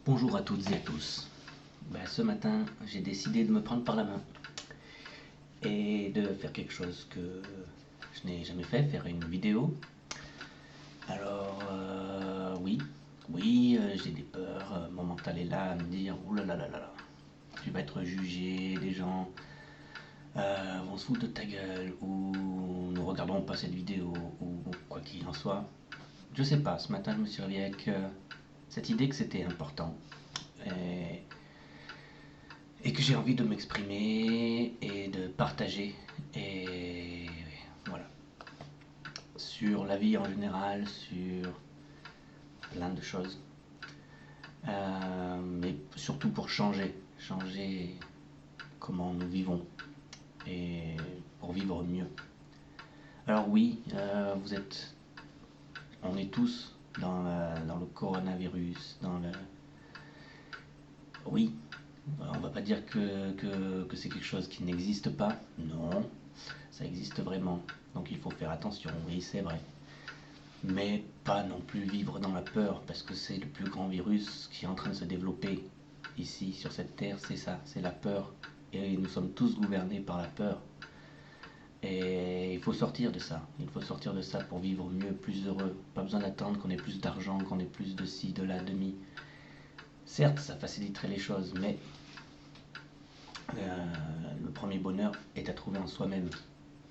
Bonjour à toutes et à tous. Ce matin, j'ai décidé de me prendre par la main et de faire quelque chose que je n'ai jamais fait, faire une vidéo. Alors, j'ai des peurs. Mon mental est là à me dire, ouh là là là là là, tu vas être jugé, les gens vont se foutre de ta gueule, ou ne regarderont pas cette vidéo, ou quoi qu'il en soit. Je sais pas, ce matin, je me suis réveillé avec cette idée que c'était important. Et et que j'ai envie de m'exprimer et de partager et voilà, sur la vie en général, sur plein de choses. Mais surtout pour changer comment nous vivons et pour vivre mieux. Alors oui, on est tous dans le coronavirus, oui, on va pas dire que c'est quelque chose qui n'existe pas. Non, ça existe vraiment. Donc il faut faire attention, oui, c'est vrai. Mais pas non plus vivre dans la peur, parce que c'est le plus grand virus qui est en train de se développer ici, sur cette terre, c'est ça, c'est la peur. Et nous sommes tous gouvernés par la peur. Et il faut sortir de ça. Il faut sortir de ça pour vivre mieux, plus heureux. Pas besoin d'attendre qu'on ait plus d'argent, qu'on ait plus de ci, de là, de mi. Certes, ça faciliterait les choses, mais le premier bonheur est à trouver en soi-même.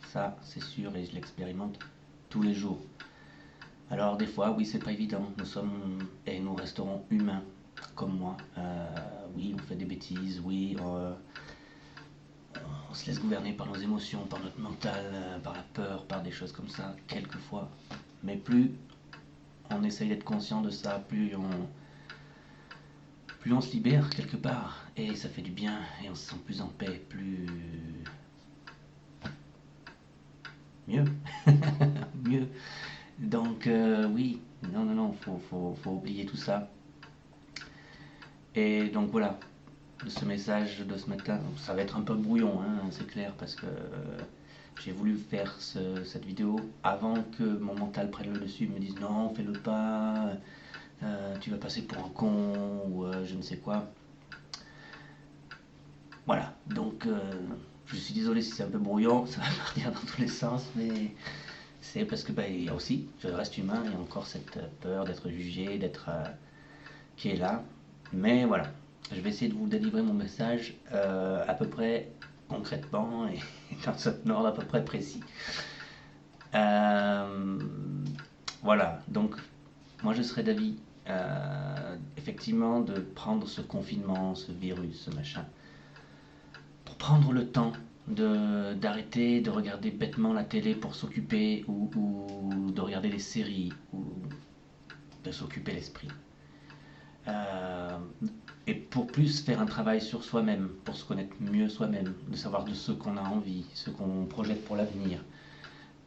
Ça, c'est sûr, et je l'expérimente tous les jours. Alors des fois, oui, c'est pas évident. Nous sommes et nous resterons humains, comme moi. Oui, on fait des bêtises. Oui, on se laisse gouverner par nos émotions, par notre mental, par la peur, par des choses comme ça, quelquefois. Mais plus on essaye d'être conscient de ça, plus on se libère quelque part, et ça fait du bien, et on se sent plus en paix, plus mieux, mieux. Donc oui, non, non, non, faut oublier tout ça. Et donc voilà, ce message de ce matin, ça va être un peu brouillon, hein, c'est clair, parce que j'ai voulu faire cette vidéo avant que mon mental prenne le dessus, me dise non, fais-le pas, tu vas passer pour un con, ou je ne sais quoi. Voilà, donc je suis désolé si c'est un peu brouillon, ça va partir dans tous les sens, mais c'est parce que il y a aussi, je reste humain, il y a encore cette peur d'être jugé, d'être qui est là. Mais voilà, je vais essayer de vous délivrer mon message à peu près concrètement et dans un ordre à peu près précis. Euh, voilà, donc moi je serais d'avis effectivement de prendre ce confinement, ce virus, ce machin, pour prendre le temps d'arrêter de regarder bêtement la télé pour s'occuper ou de regarder des séries ou de s'occuper l'esprit. Euh, et pour plus faire un travail sur soi-même, pour se connaître mieux soi-même, de savoir de ce qu'on a envie, ce qu'on projette pour l'avenir,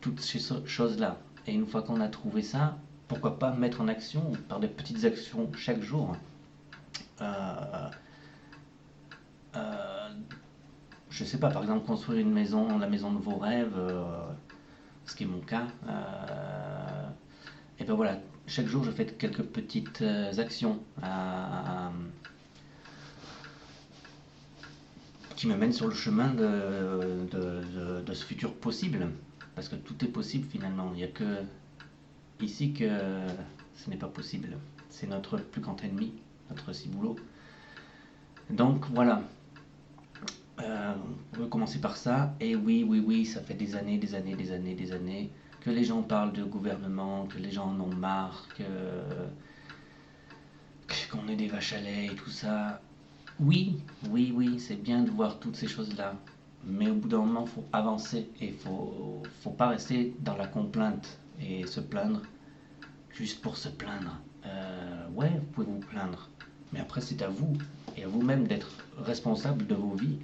toutes ces choses-là. Et une fois qu'on a trouvé ça, pourquoi pas mettre en action par des petites actions chaque jour. Euh, euh, je sais pas, par exemple construire une maison, la maison de vos rêves, ce qui est mon cas. Et ben voilà, chaque jour je fais quelques petites actions qui me mène sur le chemin de ce futur possible. Parce que tout est possible finalement. Il n'y a que ici que ce n'est pas possible. C'est notre plus grand ennemi, notre ciboulot. Donc voilà, on peut commencer par ça. Et oui, oui, oui, ça fait des années, des années, des années, des années que les gens parlent de gouvernement, que les gens en ont marre, qu'on est des vaches à lait et tout ça. Oui, oui, oui, c'est bien de voir toutes ces choses-là. Mais au bout d'un moment, il faut avancer et faut pas rester dans la complainte et se plaindre juste pour se plaindre. Ouais, vous pouvez vous plaindre. Mais après, c'est à vous et à vous-même d'être responsable de vos vies,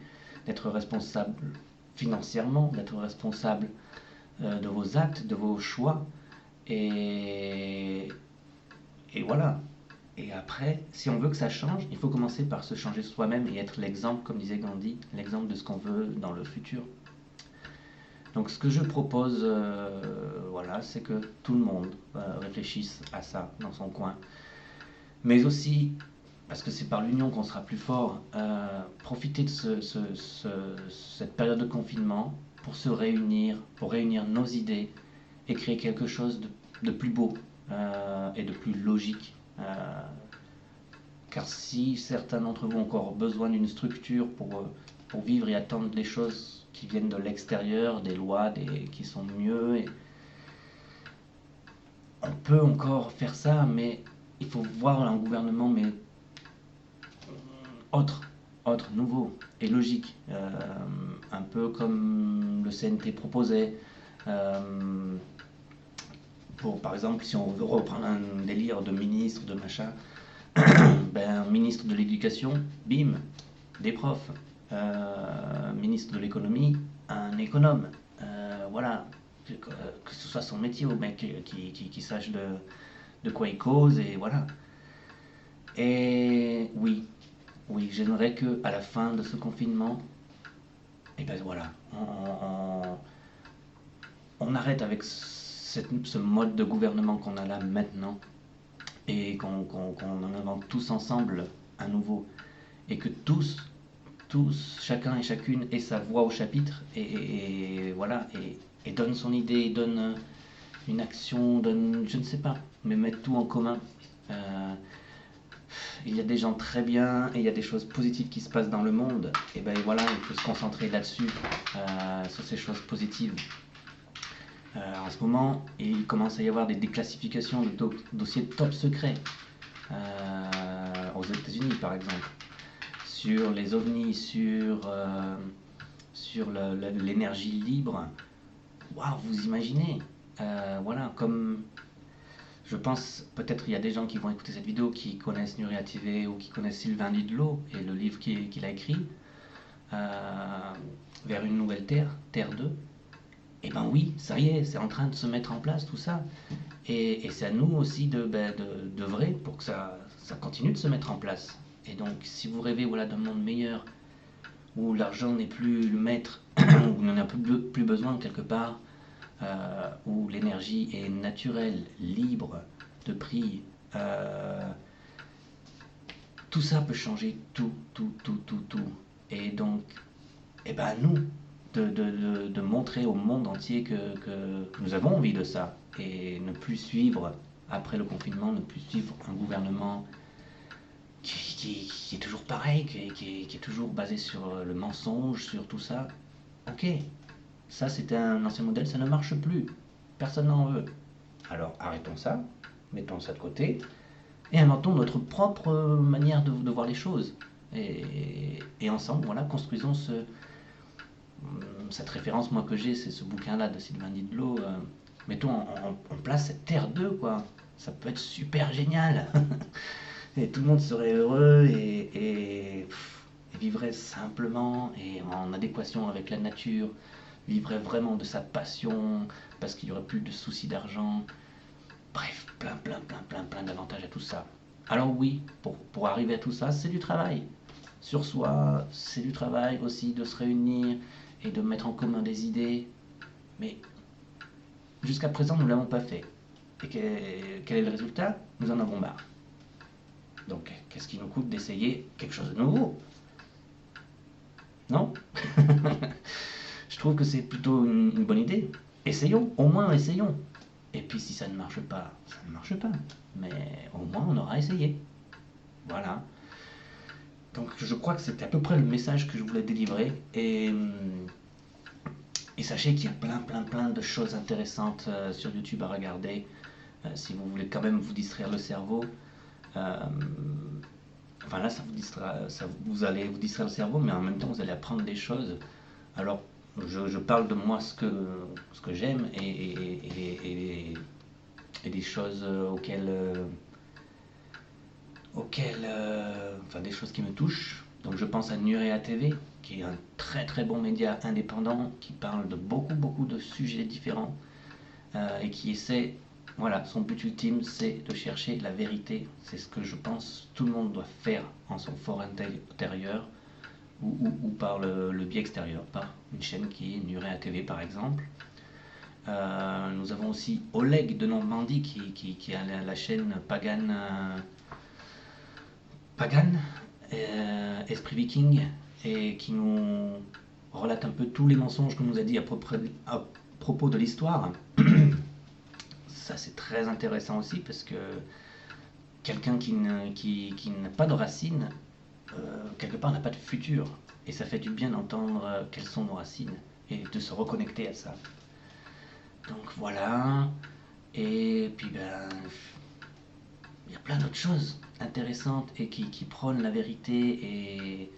d'être responsable financièrement, d'être responsable de vos actes, de vos choix. Et, et voilà. Et après, si on veut que ça change, il faut commencer par se changer soi-même et être l'exemple, comme disait Gandhi, l'exemple de ce qu'on veut dans le futur. Donc ce que je propose, voilà, c'est que tout le monde réfléchisse à ça dans son coin. Mais aussi parce que c'est par l'union qu'on sera plus fort. Profiter de cette période de confinement pour se réunir, pour réunir nos idées et créer quelque chose de plus beau et de plus logique. Car si certains d'entre vous ont encore besoin d'une structure pour vivre et attendre des choses qui viennent de l'extérieur, des lois qui sont mieux, on peut encore faire ça, mais il faut voir un gouvernement mais autre, nouveau et logique, un peu comme le CNT proposait. Par exemple, si on veut reprendre un délire de ministre, de machin, ben, ministre de l'éducation, bim, des profs. Ministre de l'économie, un économe. Voilà, que ce soit son métier au mec qui sache de quoi il cause, et voilà. Et oui, j'aimerais que à la fin de ce confinement, et ben voilà, on arrête avec ce mode de gouvernement qu'on a là maintenant et qu'on en invente tous ensemble un nouveau, et que tous, chacun et chacune ait sa voix au chapitre, et voilà, et donne son idée, donne une action, donne, je ne sais pas, mais mettre tout en commun. Il y a des gens très bien et il y a des choses positives qui se passent dans le monde, et ben voilà, il faut se concentrer là-dessus, sur ces choses positives. En ce moment, il commence à y avoir des déclassifications de dossiers top secrets, aux États-Unis par exemple, sur les ovnis, sur l'énergie libre. Waouh, vous imaginez, voilà, comme je pense, peut-être il y a des gens qui vont écouter cette vidéo qui connaissent Nuria TV ou qui connaissent Sylvain Didlot et le livre qu'il a écrit, Vers une nouvelle terre, Terre 2. Eh ben oui, ça y est, c'est en train de se mettre en place tout ça. Et c'est à nous aussi d'œuvrer pour que ça continue de se mettre en place. Et donc, si vous rêvez, voilà, d'un monde meilleur, où l'argent n'est plus le maître, où on n'en a plus besoin quelque part, où l'énergie est naturelle, libre de prix, tout ça peut changer tout. Et donc, eh ben nous, de montrer au monde entier que nous avons envie de ça, et ne plus suivre, après le confinement, ne plus suivre un gouvernement qui est toujours pareil, qui est toujours basé sur le mensonge, sur tout ça. Ok, ça c'était un ancien modèle, ça ne marche plus. Personne n'en veut. Alors arrêtons ça, mettons ça de côté, et inventons notre propre manière de voir les choses. Et ensemble, voilà, construisons cette référence, moi, que j'ai, c'est ce bouquin-là de Sylvain Didlot. Mettons en place cette Terre 2, quoi. Ça peut être super génial. Et tout le monde serait heureux et vivrait simplement et en adéquation avec la nature, vivrait vraiment de sa passion, parce qu'il n'y aurait plus de soucis d'argent. Bref, plein d'avantages à tout ça. Alors oui, pour arriver à tout ça, c'est du travail. Sur soi, c'est du travail aussi de se réunir et de mettre en commun des idées. Mais jusqu'à présent, nous ne l'avons pas fait. Et quel est le résultat? Nous en avons marre. Donc, qu'est-ce qui nous coûte d'essayer quelque chose de nouveau? Non? Je trouve que c'est plutôt une bonne idée. Essayons, au moins essayons. Et puis si ça ne marche pas, ça ne marche pas. Mais au moins on aura essayé. Voilà. Donc je crois que c'était à peu près le message que je voulais délivrer. Et sachez qu'il y a plein de choses intéressantes sur YouTube à regarder. Si vous voulez quand même vous distraire le cerveau. Enfin là, vous allez vous distraire le cerveau, mais en même temps vous allez apprendre des choses. Alors je parle de moi, ce que j'aime, et des choses enfin des choses qui me touchent. Donc je pense à Nurea TV, qui est un très bon média indépendant qui parle de beaucoup de sujets différents, et qui essaie, voilà, son but ultime c'est de chercher la vérité. C'est ce que je pense tout le monde doit faire en son fort intérieur, ou par le biais extérieur, par une chaîne qui est Nurea TV par exemple. Nous avons aussi Oleg de Normandie qui a la chaîne Pagan Pagan, esprit viking, et qui nous relate un peu tous les mensonges qu'on nous a dit à propos de l'histoire. Ça c'est très intéressant aussi parce que quelqu'un qui n'a pas de racines, quelque part n'a pas de futur. Et ça fait du bien d'entendre quelles sont nos racines et de se reconnecter à ça. Donc voilà. Et puis ben, il y a plein d'autres choses intéressantes et qui prônent la vérité. Et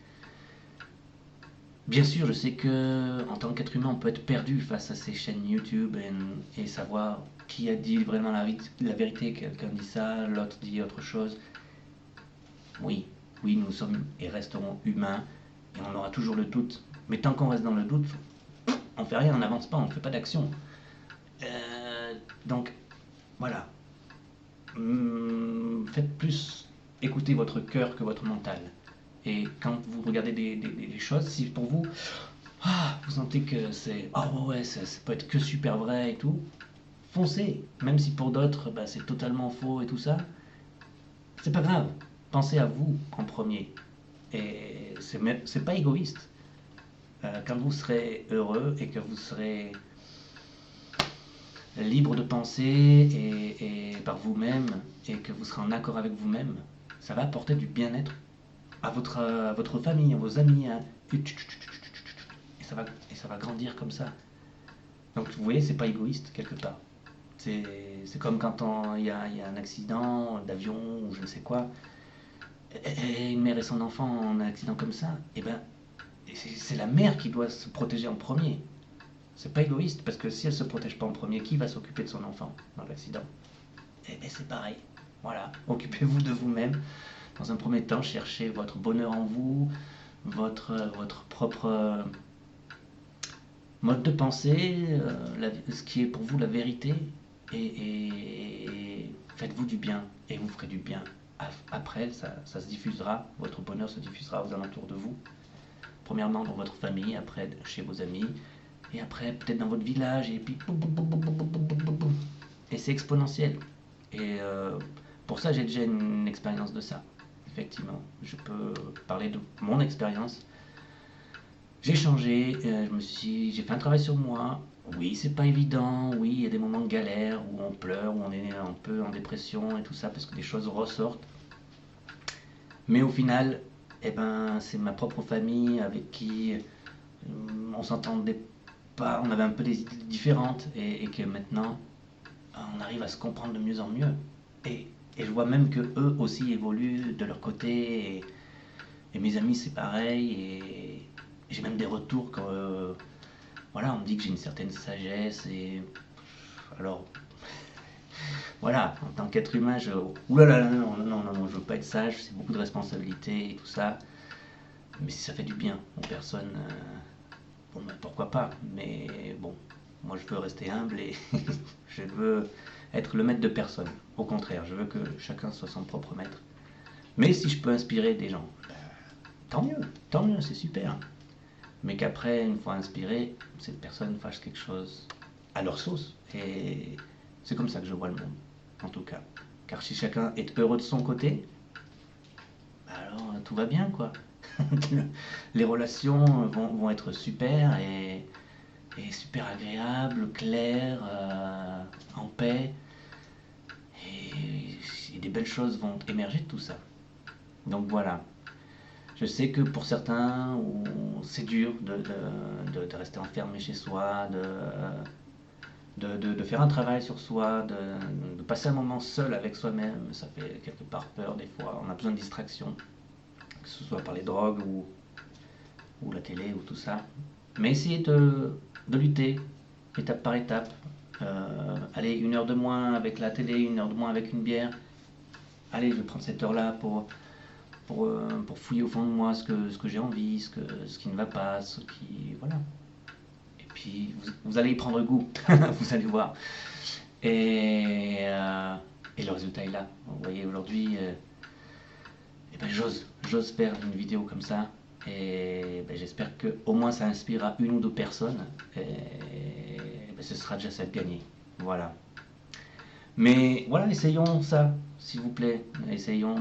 bien sûr, je sais que en tant qu'être humain, on peut être perdu face à ces chaînes YouTube et savoir qui a dit vraiment la vérité. Quelqu'un dit ça, l'autre dit autre chose. Oui, oui, nous sommes et resterons humains et on aura toujours le doute. Mais tant qu'on reste dans le doute, on fait rien, on n'avance pas, on ne fait pas d'action. Donc voilà, faites plus écouter votre cœur que votre mental. Et quand vous regardez des choses, si pour vous, vous sentez que c'est oh ouais, ça peut être que super vrai et tout, foncez. Même si pour d'autres, bah, c'est totalement faux et tout ça, c'est pas grave. Pensez à vous en premier. Et c'est pas égoïste. Quand vous serez heureux et que vous serez libre de penser et par vous-même et que vous serez en accord avec vous-même, ça va apporter du bien-être à votre famille, à vos amis, hein. Et ça va grandir comme ça. Donc vous voyez, c'est pas égoïste quelque part. C'est comme quand il y a un accident d'avion ou je ne sais quoi, et une mère et son enfant ont un accident comme ça, et ben c'est la mère qui doit se protéger en premier. C'est pas égoïste parce que si elle se protège pas en premier, qui va s'occuper de son enfant dans l'accident? Eh bien c'est pareil. Voilà, occupez-vous de vous-même. Dans un premier temps, cherchez votre bonheur en vous, votre propre mode de pensée, ce qui est pour vous la vérité, et faites-vous du bien, et vous ferez du bien. Après, ça se diffusera, votre bonheur se diffusera aux alentours de vous. Premièrement dans votre famille, après chez vos amis, et après peut-être dans votre village, et puis boum, boum, boum, boum, boum, boum, boum, boum, boum. Et c'est exponentiel. Et pour ça, j'ai déjà une expérience de ça. Effectivement, je peux parler de mon expérience. J'ai changé, j'ai fait un travail sur moi. Oui, c'est pas évident. Oui, il y a des moments de galère où on pleure, où on est un peu en dépression et tout ça parce que des choses ressortent. Mais au final, eh ben, c'est ma propre famille avec qui on s'entendait pas, on avait un peu des idées différentes et que maintenant on arrive à se comprendre de mieux en mieux. Et, et je vois même que eux aussi évoluent de leur côté et mes amis c'est pareil et j'ai même des retours quand voilà, on me dit que j'ai une certaine sagesse et alors voilà, en tant qu'être humain, oulala, non, non, non, non, je veux pas être sage, c'est beaucoup de responsabilités et tout ça, mais si ça fait du bien aux personnes, bon, ben, pourquoi pas, mais bon, moi je veux rester humble et je veux être le maître de personne. Au contraire, je veux que chacun soit son propre maître. Mais si je peux inspirer des gens, ben, tant mieux, c'est super. Mais qu'après, une fois inspiré, cette personne fasse quelque chose à leur sauce. Et c'est comme ça que je vois le monde, en tout cas. Car si chacun est heureux de son côté, alors tout va bien, quoi. Les relations vont être super et super agréables, claires, en paix. Et des belles choses vont émerger de tout ça. Donc voilà. Je sais que pour certains, c'est dur de rester enfermé chez soi, de faire un travail sur soi, de passer un moment seul avec soi-même. Ça fait quelque part peur des fois. On a besoin de distraction, que ce soit par les drogues ou la télé ou tout ça. Mais essayez de lutter étape par étape. Allez, une heure de moins avec la télé, une heure de moins avec une bière. Allez, je vais prendre cette heure-là pour fouiller au fond de moi ce que j'ai envie, ce qui ne va pas, ce qui. Voilà. Et puis, vous allez y prendre goût, vous allez voir. Et le résultat est là. Vous voyez, aujourd'hui, eh ben, j'ose faire une vidéo comme ça. Et ben, j'espère que au moins ça inspirera une ou deux personnes. Et ben, ce sera déjà ça de gagné. Voilà. Mais voilà, essayons ça, s'il vous plaît. Essayons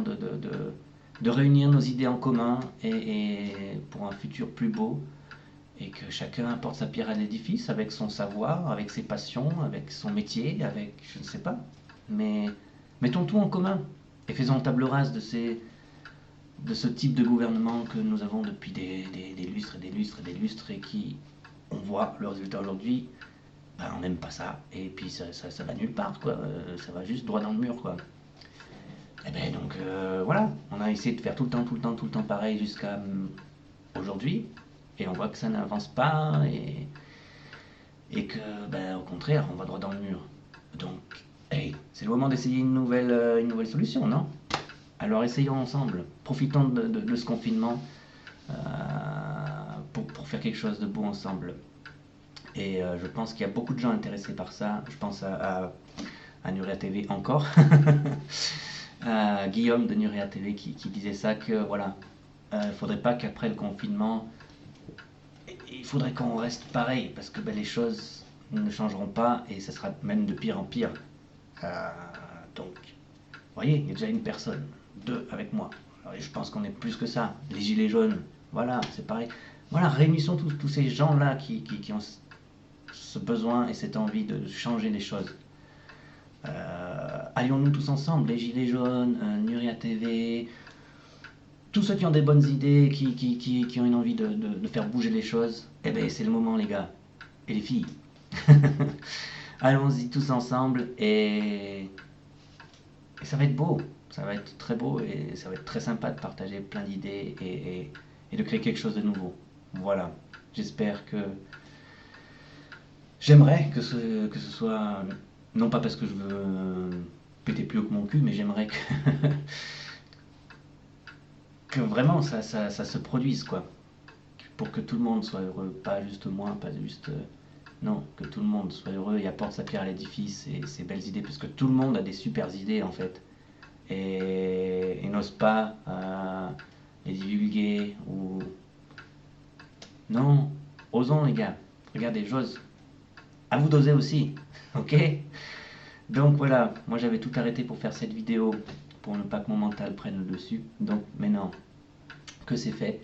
de réunir nos idées en commun et pour un futur plus beau, et que chacun apporte sa pierre à l'édifice avec son savoir, avec ses passions, avec son métier, avec je ne sais pas. Mais mettons tout en commun et faisons table rase de ce type de gouvernement que nous avons depuis des lustres et des lustres et des lustres, et qui, on voit le résultat aujourd'hui, ben, on n'aime pas ça, et puis ça va nulle part, quoi. Ça va juste droit dans le mur, quoi. Et ben donc voilà, on a essayé de faire tout le temps, tout le temps, tout le temps pareil jusqu'à aujourd'hui, et on voit que ça n'avance pas, et que ben, au contraire, on va droit dans le mur. Donc, hey, c'est le moment d'essayer une nouvelle solution, non? Alors essayons ensemble, profitons de ce confinement euh, pour faire quelque chose de beau ensemble. Et je pense qu'il y a beaucoup de gens intéressés par ça. Je pense à Nuria TV encore, à Guillaume de Nuria TV qui disait ça, que voilà, il ne faudrait pas qu'après le confinement, il faudrait qu'on reste pareil, parce que ben, les choses ne changeront pas et ça sera même de pire en pire. Euh, donc, vous voyez, il y a déjà une personne, deux avec moi. Alors, je pense qu'on est plus que ça. Les gilets jaunes, voilà, c'est pareil. Voilà, réunissons tous ces gens-là qui ont ce besoin et cette envie de changer les choses. Allions-nous tous ensemble, les gilets jaunes, Nuria TV, tous ceux qui ont des bonnes idées, qui ont une envie de faire bouger les choses. Eh ben c'est le moment, les gars et les filles. Allons-y tous ensemble, et ça va être beau, ça va être très beau, et ça va être très sympa de partager plein d'idées et de créer quelque chose de nouveau. Voilà, j'espère que... J'aimerais que ce soit, non pas parce que je veux péter plus haut que mon cul, mais j'aimerais que vraiment ça se produise, quoi. Pour que tout le monde soit heureux, pas juste moi, pas juste... non, que tout le monde soit heureux et apporte sa pierre à l'édifice et ses belles idées, parce que tout le monde a des super idées en fait, et n'ose pas les divulguer, ou... Non, osons les gars, regardez, j'ose. À vous d'oser aussi, ok? Donc voilà, moi j'avais tout arrêté pour faire cette vidéo, pour ne pas que mon mental prenne le dessus. Donc maintenant que c'est fait,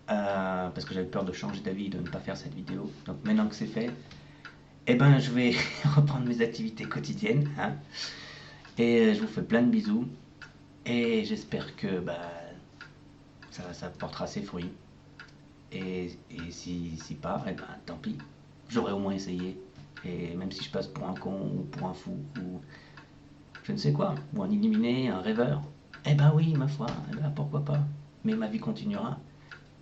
parce que j'avais peur de changer d'avis, de ne pas faire cette vidéo. Donc maintenant que c'est fait, eh ben je vais reprendre mes activités quotidiennes, hein, et je vous fais plein de bisous, et j'espère que bah, ça portera ses fruits. Et si pas, eh ben tant pis, j'aurais au moins essayé. Et même si je passe pour un con ou pour un fou ou je ne sais quoi, ou un illuminé, un rêveur, eh ben oui, ma foi, eh ben pourquoi pas. Mais ma vie continuera.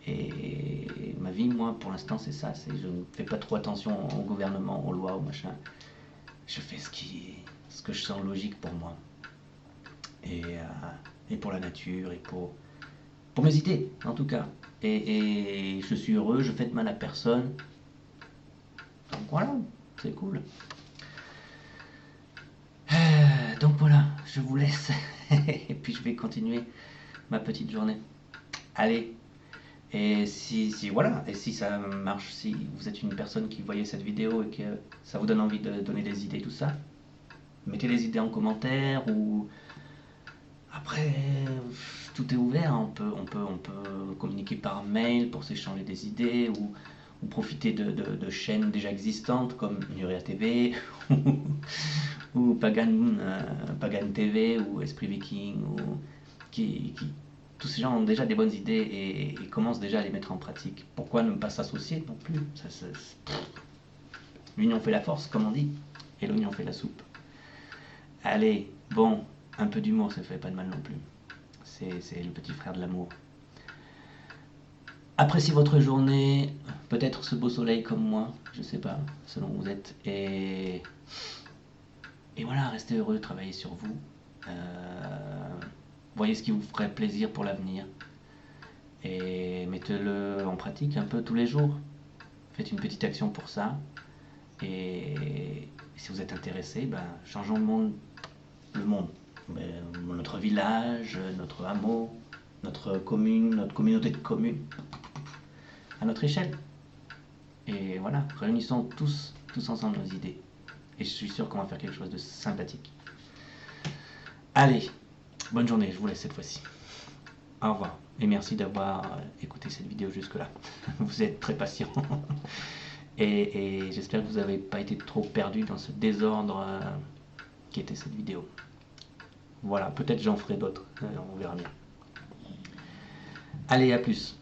Et ma vie, moi, pour l'instant, c'est ça. C'est je ne fais pas trop attention au gouvernement, aux lois, au machin. Je fais ce que je sens logique pour moi. Et pour la nature, et pour mes idées, en tout cas. Et je suis heureux, je fais de mal à personne. Donc voilà, c'est cool. Donc voilà, je vous laisse. Et puis je vais continuer ma petite journée. Allez. Et si voilà, et si ça marche, si vous êtes une personne qui voyait cette vidéo et que ça vous donne envie de donner des idées, tout ça, mettez les idées en commentaire, ou après tout est ouvert, on peut communiquer par mail pour s'échanger des idées, ou profiter de chaînes déjà existantes comme Nuria TV ou Pagan TV ou Esprit Viking, ou qui tous ces gens ont déjà des bonnes idées et commencent déjà à les mettre en pratique. Pourquoi ne pas s'associer non plus? L'union fait la force, comme on dit, et l'oignon fait la soupe. Allez, bon, un peu d'humour, ça fait pas de mal non plus. C'est le petit frère de l'amour. Appréciez votre journée, peut-être ce beau soleil comme moi, je sais pas, selon où vous êtes. Et voilà, restez heureux, travaillez sur vous. Voyez ce qui vous ferait plaisir pour l'avenir. Et mettez-le en pratique un peu tous les jours. Faites une petite action pour ça. Et si vous êtes intéressé, ben, changeons le monde. Notre village, notre hameau, notre commune, notre communauté de communes, à notre échelle. Et voilà, réunissons tous ensemble nos idées. Et je suis sûr qu'on va faire quelque chose de sympathique. Allez, bonne journée, je vous laisse cette fois-ci. Au revoir et merci d'avoir écouté cette vidéo jusque-là. Vous êtes très patient. Et j'espère que vous n'avez pas été trop perdu dans ce désordre qui était cette vidéo. Voilà, peut-être j'en ferai d'autres, on verra bien. Allez, à plus.